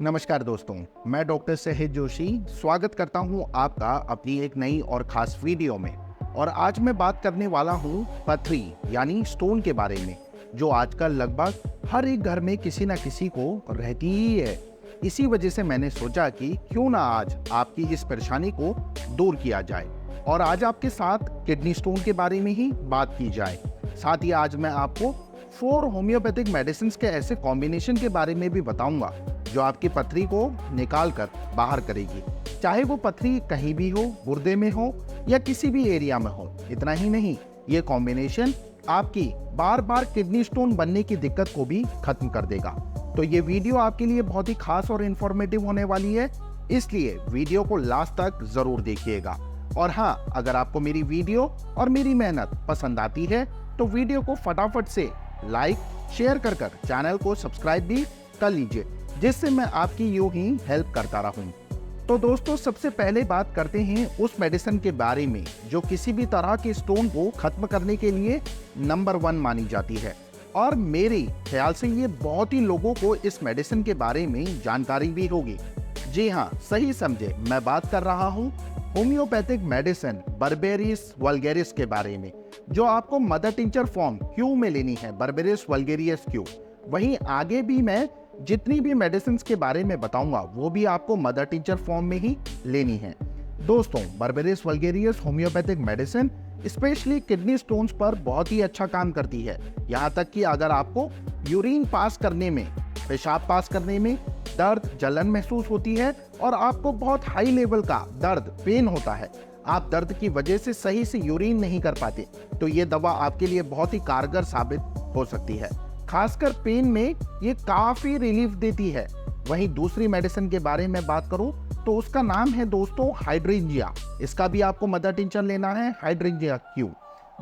नमस्कार दोस्तों, मैं डॉक्टर सहित जोशी स्वागत करता हूं आपका अपनी एक नई और खास वीडियो में। और आज मैं बात करने वाला हूं पथरी यानी स्टोन के बारे में, जो आजकल लगभग हर एक घर में किसी न किसी को रहती ही है। इसी वजह से मैंने सोचा कि क्यों ना आज आपकी इस परेशानी को दूर किया जाए और आज आपके साथ किडनी स्टोन के बारे में ही बात की जाए। साथ ही आज मैं आपको 4 होम्योपैथिक मेडिसिन के ऐसे कॉम्बिनेशन के बारे में भी बताऊंगा जो आपकी पथरी को निकाल कर बाहर करेगी, चाहे वो पथरी कहीं भी हो, गुर्दे में हो या किसी भी एरिया में हो। इतना ही नहीं, ये कॉम्बिनेशन आपकी बार बार किडनी स्टोन बनने की दिक्कत को भी खत्म कर देगा। तो ये वीडियो आपके लिए बहुत ही खास और इंफॉर्मेटिव होने वाली है, इसलिए वीडियो को लास्ट तक जरूर देखिएगा। और हाँ, अगर आपको मेरी वीडियो और मेरी मेहनत पसंद आती है तो वीडियो को फटाफट से लाइक शेयर कर चैनल को सब्सक्राइब भी कर लीजिए, जिससे मैं आपकी यूं ही हेल्प करता रहूं। तो दोस्तों, सबसे पहले बात करते हैं उस मेडिसिन के बारे में जो किसी भी तरह के स्टोन को खत्म करने के लिए नंबर 1 मानी जाती है। और मेरे ख्याल से ये बहुत ही लोगों को इस मेडिसिन के बारे में जानकारी भी होगी। जी हाँ, सही समझे, मैं बात कर रहा हूँ होम्योपैथिक मेडिसिन बर्बेरिस वल्गेरिस के बारे में, जो आपको मदर टिंचर फॉर्म क्यू में लेनी है, बर्बेरिस वल्गेरियस क्यू। वहीं आगे भी मैं जितनी भी मेडिसिन के बारे में बताऊंगा वो भी आपको मदर टिंचर फॉर्म में ही लेनी है। दोस्तों, berberis vulgaris homeopathic medicine specially kidney stones पर बहुत ही अच्छा काम करती है। यहाँ तक कि अगर आपको यूरिन पास करने में, पेशाब पास करने में दर्द जलन महसूस होती है और आपको बहुत हाई लेवल का दर्द पेन होता है, आप दर्द की वजह से सही से यूरिन नहीं कर पाते, तो ये दवा आपके लिए बहुत ही कारगर साबित हो सकती है। खासकर पेन में ये काफी रिलीफ देती है। वहीं दूसरी मेडिसिन के बारे में बात करूं तो उसका नाम है दोस्तों हाइड्रेंजिया। इसका भी आपको मदर टिंचर लेना है, हाइड्रेंजिया क्यू।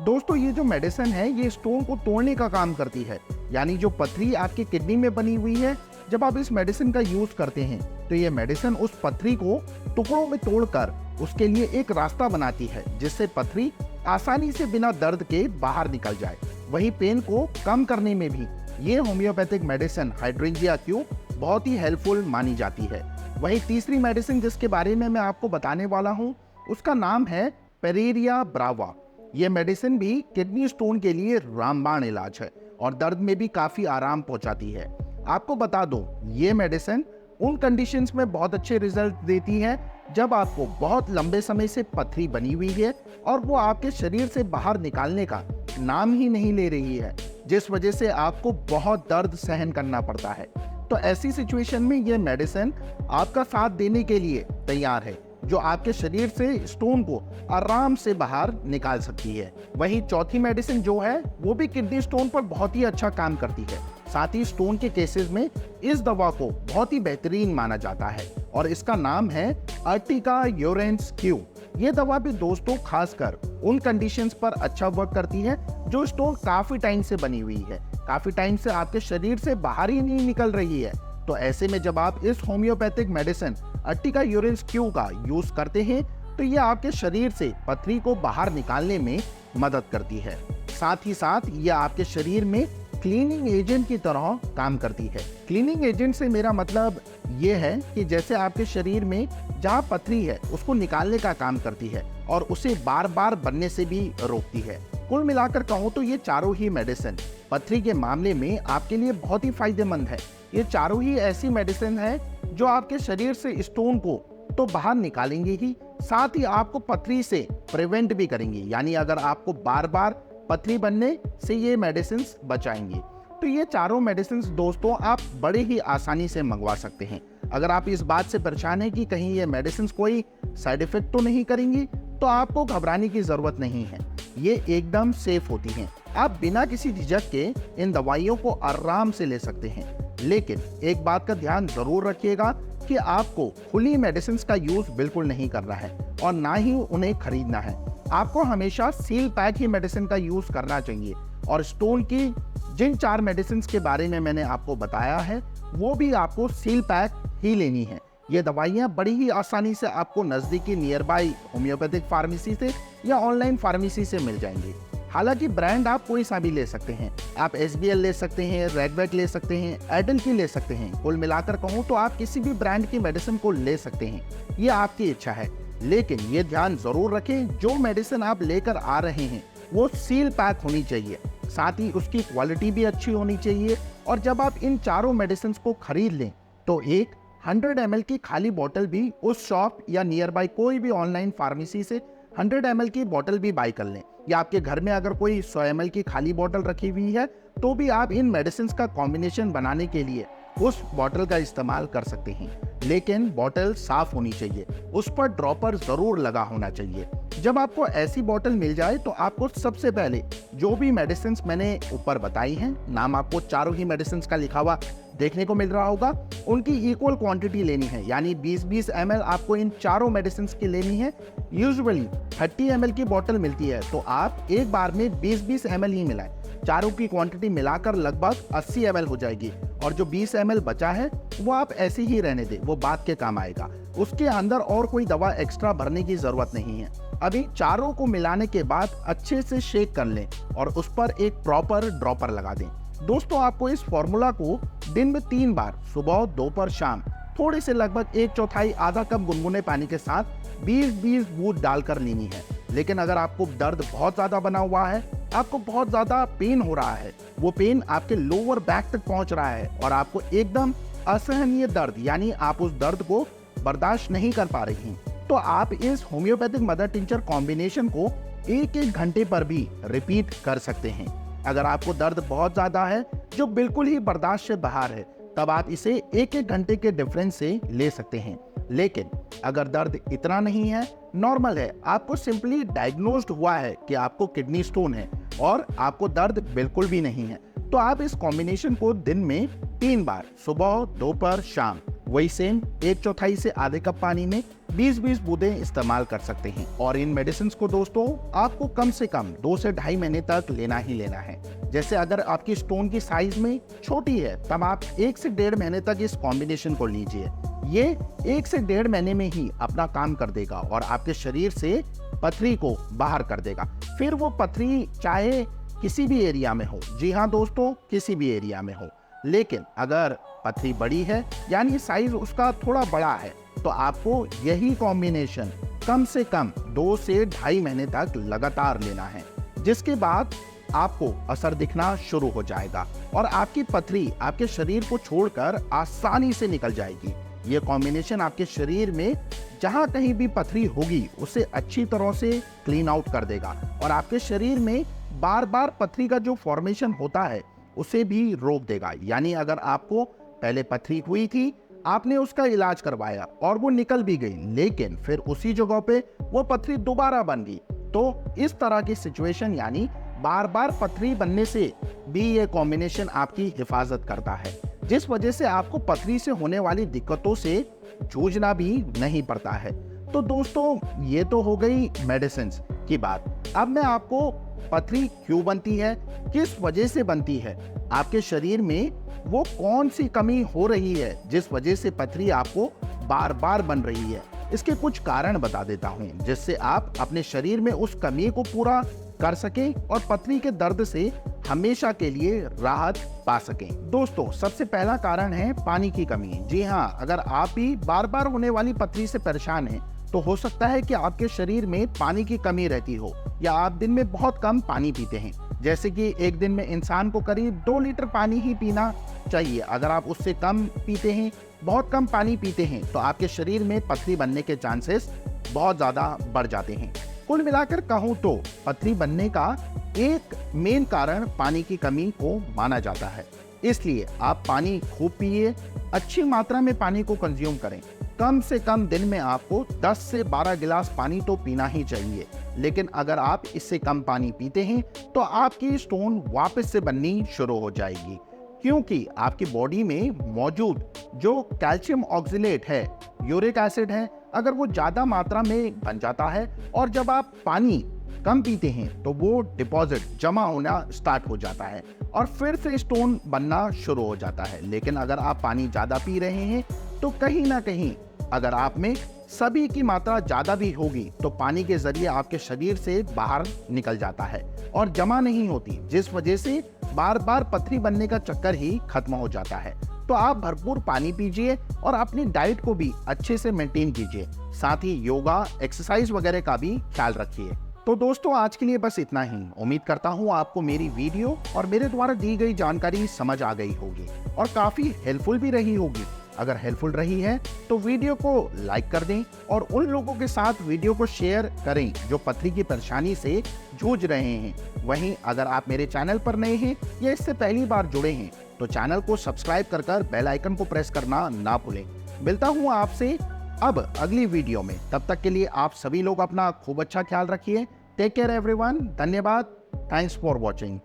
दोस्तों, ये जो मेडिसिन है ये स्टोन को तोड़ने का काम करती है, यानी जो पथरी आपकी किडनी में बनी हुई है, जब आप इस मेडिसिन का यूज करते हैं तो ये मेडिसिन उस पथरी को टुकड़ों में तोड़कर उसके लिए एक रास्ता बनाती है, जिससे पथरी आसानी से बिना दर्द के बाहर निकल जाए। वहीं पेन को कम करने में भी ये होम्योपैथिक मेडिसिन हाइड्रेंजिया क्यू बहुत ही हेल्पफुल मानी जाती है। वहीं तीसरी मेडिसिन जिसके बारे में मैं आपको बताने वाला हूँ उसका नाम है पेरेरिया ब्रावा। ये मेडिसिन भी किडनी स्टोन के लिए रामबाण इलाज है और दर्द में भी काफी आराम पहुंचाती है। आपको बता दूं, ये मेडिसिन उन कंडीशंस में बहुत अच्छे रिजल्ट देती है जब आपको बहुत लंबे समय से पथरी बनी हुई है और वो आपके शरीर से बाहर निकालने का नाम ही नहीं ले रही है, जिस वजह से आपको बहुत दर्द सहन करना पड़ता है। तो ऐसी सिचुएशन में ये मेडिसिन आपका साथ देने के लिए तैयार है, जो आपके शरीर से स्टोन को आराम से बाहर निकाल सकती है। वहीं चौथी मेडिसिन जो है वो भी किडनी स्टोन पर बहुत ही अच्छा काम करती है। साथ ही स्टोन के केसेस में इस दवा को बहुत ही बेहतरीन माना जाता है और इसका नाम है अर्टिका यूरेंस क्यू। ये दवा भी दोस्तों खासकर उन कंडीशंस पर अच्छा वर्क करती है जो स्टोन काफी टाइम से बनी हुई है, काफी टाइम से आपके शरीर से बाहर ही नहीं निकल रही है। तो ऐसे में जब आप इस homeopathic medicine Ertiga urens Q का यूज करते हैं तो ये आपके शरीर से पथरी को बाहर निकालने में मदद करती है। साथ ही साथ ये आपके शरीर में क्लीनिंग एजेंट की तरह काम करती है। क्लीनिंग एजेंट से मेरा मतलब ये है कि जैसे आपके शरीर में जहाँ पथरी है उसको निकालने का काम करती है और उसे बार बार बनने से भी रोकती है। कुल मिलाकर कहूँ तो ये चारों ही मेडिसिन पथरी के मामले में आपके लिए बहुत ही फायदेमंद है। ये चारों ही ऐसी मेडिसिन है जो आपके शरीर से स्टोन को तो बाहर निकालेंगे ही, साथ ही आपको पथरी से प्रिवेंट भी करेंगे, यानी अगर आपको बार बार पथरी बनने से ये मेडिसिन बचाएंगे। तो ये चारों मेडिसिन दोस्तों आप बड़े ही आसानी से मंगवा सकते हैं। अगर आप इस बात से परेशान हैं कि कहीं ये मेडिसिन कोई साइड इफेक्ट तो नहीं करेंगी, तो आपको घबराने की जरूरत नहीं है। ये एकदम सेफ होती हैं। आप बिना किसी झिझक के इन दवाइयों को आराम से ले सकते हैं। लेकिन एक बात का ध्यान जरूर रखिएगा कि आपको खुली मेडिसिन का यूज बिल्कुल नहीं करना है और ना ही उन्हें खरीदना है। आपको हमेशा सील पैक ही मेडिसिन का यूज करना चाहिए और स्टोन की जिन 4 मेडिसिन के बारे में मैंने आपको बताया है वो भी आपको सील पैक ही लेनी है। ये दवाइयाँ बड़ी ही आसानी से आपको नज़दीकी नियर बाई होम्योपैथिक फार्मेसी से या ऑनलाइन फार्मेसी से मिल जाएंगी। हालांकि ब्रांड आप कोई सा भी ले सकते हैं, आप SBL ले सकते हैं, रेडवेक ले सकते हैं, एडल की ले सकते हैं। कुल मिलाकर कहूँ तो आप किसी भी ब्रांड की मेडिसिन को ले सकते हैं, ये आपकी इच्छा है। लेकिन ये ध्यान जरूर रखें, जो मेडिसिन आप लेकर आ रहे हैं वो सील पैक होनी चाहिए, साथ ही उसकी क्वालिटी भी अच्छी होनी चाहिए। और जब आप इन चारों मेडिसिन को खरीद लें तो एक 100 ml की खाली बोतल भी उस शॉप या नियर बाय कोई भी ऑनलाइन फार्मेसी से 100 ml की बोतल भी बाय कर लें, या आपके घर में अगर कोई 100 ml की खाली बोतल रखी हुई है तो भी आप इन मेडिसिन का कॉम्बिनेशन बनाने के लिए उस बोतल का इस्तेमाल कर सकते हैं। लेकिन बोतल साफ होनी चाहिए, उस पर ड्रॉपर जरूर लगा होना चाहिए। जब आपको ऐसी बोतल मिल जाए तो आपको सबसे पहले जो भी मेडिसिन मैंने ऊपर बताई हैं, नाम आपको चारों ही मेडिसिन का लिखा हुआ देखने को मिल रहा होगा, उनकी इक्वल क्वांटिटी लेनी है, यानी 20-20 ml आपको इन चारों मेडिसिन की लेनी है। यूजुअली 30 ml की बोतल मिलती है, तो आप एक बार में 20-20 ml ही मिलाएं। चारों की क्वांटिटी मिलाकर लगभग 80 ml हो जाएगी, और जो 20 ml बचा है वो आप ऐसे ही रहने दें, वो बाद के काम आएगा। उसके अंदर और कोई दवा एक्स्ट्रा भरने की जरूरत नहीं है। अभी चारों को मिलाने के बाद अच्छे से शेक कर लें और उस पर एक प्रॉपर ड्रॉपर लगा दें। दोस्तों, आपको इस फॉर्मूला को दिन में 3 बार, सुबह, दोपहर, शाम, थोड़े से लगभग 1/4 आधा कप गुनगुने पानी के साथ 20-20 बूंद डालकर लेनी है। लेकिन अगर आपको दर्द बहुत ज्यादा बना हुआ है, आपको बहुत ज्यादा पेन हो रहा है, वो पेन आपके लोअर बैक तक पहुंच रहा है और आपको एकदम असहनीय दर्द, यानी आप उस दर्द को बर्दाश्त नहीं कर पा रही हैं, तो आप इस होम्योपैथिक मदर टिंचर कॉम्बिनेशन को 1-1 घंटे पर भी रिपीट कर सकते हैं। अगर आपको दर्द बहुत ज्यादा है, जो बिल्कुल ही बर्दाश्त से बाहर है, तब आप इसे 1-1 घंटे के डिफरेंस से ले सकते हैं। लेकिन अगर दर्द इतना नहीं है, नॉर्मल है, आपको सिंपली डायग्नोस्ड हुआ है कि आपको किडनी स्टोन है और आपको दर्द बिल्कुल भी नहीं है, तो आप इस कॉम्बिनेशन को दिन में 3 बार, सुबह, दोपहर, शाम, वही सेम 1/4 से आधे कप पानी में 20-20 बूंदें इस्तेमाल कर सकते हैं। और इन मेडिसिन को दोस्तों आपको कम से कम 2 से 2.5 महीने तक लेना ही लेना है। जैसे अगर आपकी स्टोन की साइज में छोटी है, तब आप 1 से 1.5 महीने तक इस कॉम्बिनेशन को लीजिए। ये 1 से 1.5 महीने में ही अपना काम कर देगा और आपके शरीर से पथरी को बाहर कर देगा। फिर वो पथरी चाहे किसी भी एरिया में हो, जी हाँ दोस्तों, किसी भी एरिया में हो। लेकिन अगर पथरी बड़ी है, यानी साइज उसका थोड़ा बड़ा है, तो आपको यही कॉम्बिनेशन कम से कम 2 से 2.5 महीने तक लगातार लेना है, जिसके बाद आपको असर दिखना शुरू हो जाएगा और आपकी पथरी आपके शरीर को छोड़कर आसानी से निकल जाएगी। ये कॉम्बिनेशन आपके शरीर में जहां कहीं भी पथरी होगी उसे अच्छी तरह से क्लीन आउट कर देगा और आपके शरीर में बार बार पथरी का जो फॉर्मेशन होता है उसे भी रोक देगा। यानी अगर आपको पहले पथरी हुई थी, आपने उसका इलाज करवाया और वो निकल भी गई, लेकिन फिर उसी जगह पे वो पथरी दोबारा बन गई, तो इस तरह की सिचुएशन, यानी बार बार पथरी बनने से भी ये कॉम्बिनेशन आपकी हिफाजत करता है, जिस वजह से आपको पथरी से होने वाली दिक्कतों से जूझना भी नहीं पड़ता है। तो दोस्तों, ये तो हो गई मेडिसिन की बात। अब मैं आपको पथरी क्यों बनती है, किस वजह से बनती है, आपके शरीर में वो कौन सी कमी हो रही है जिस वजह से पथरी आपको बार बार बन रही है, इसके कुछ कारण बता देता हूँ, जिससे आप अपने शरीर में उस कमी को पूरा कर सकें और पथरी के दर्द से हमेशा के लिए राहत पा सकें। दोस्तों, सबसे पहला कारण है पानी की कमी। जी हाँ, अगर आप भी बार बार होने वाली पथरी से परेशान हैं, तो हो सकता है कि आपके शरीर में पानी की कमी रहती हो या आप दिन में बहुत कम पानी पीते हैं। जैसे कि एक दिन में इंसान को करीब 2 लीटर पानी ही पीना चाहिए। अगर आप उससे कम पीते हैं, बहुत कम पानी पीते हैं, तो आपके शरीर में पथरी बनने के चांसेस बहुत ज़्यादा बढ़ जाते हैं। कुल मिलाकर कहूँ तो पथरी बनने का एक मेन कारण पानी की कमी को माना जाता है। इसलिए आप पानी खूब पिए, अच्छी मात्रा में पानी को कंज्यूम करें। कम से कम दिन में आपको 10 से 12 गिलास पानी तो पीना ही चाहिए। लेकिन अगर आप इससे कम पानी पीते हैं तो आपकी स्टोन वापस से बननी शुरू हो जाएगी, क्योंकि आपकी बॉडी में मौजूद जो कैल्शियम ऑक्सलेट है, यूरिक एसिड है, अगर वो ज़्यादा मात्रा में बन जाता है और जब आप पानी कम पीते हैं तो वो डिपॉजिट जमा होना स्टार्ट हो जाता है और फिर से स्टोन बनना शुरू हो जाता है। लेकिन अगर आप पानी ज़्यादा पी रहे हैं तो कहीं ना कहीं अगर आप में सभी की मात्रा ज्यादा भी होगी तो पानी के जरिए आपके शरीर से बाहर निकल जाता है और जमा नहीं होती, जिस वजह से बार बार पथरी बनने का चक्कर ही खत्म हो जाता है। तो आप भरपूर पानी पीजिए और अपनी डाइट को भी अच्छे से मेंटेन कीजिए, साथ ही योगा, एक्सरसाइज वगैरह का भी ख्याल रखिए। तो दोस्तों, आज के लिए बस इतना ही। उम्मीद करता हूँ आपको मेरी वीडियो और मेरे द्वारा दी गई जानकारी समझ आ गई होगी और काफी हेल्पफुल भी रही होगी। अगर हेल्पफुल रही है तो वीडियो को लाइक कर दें और उन लोगों के साथ वीडियो को शेयर करें जो पथरी की परेशानी से जूझ रहे हैं। वहीं अगर आप मेरे चैनल पर नए हैं या इससे पहली बार जुड़े हैं तो चैनल को सब्सक्राइब कर बेल आइकन को प्रेस करना ना भूलें। मिलता हूँ आपसे अब अगली वीडियो में। तब तक के लिए आप सभी लोग अपना खूब अच्छा ख्याल रखिए। Take care everyone. धन्यवाद। Thanks for watching.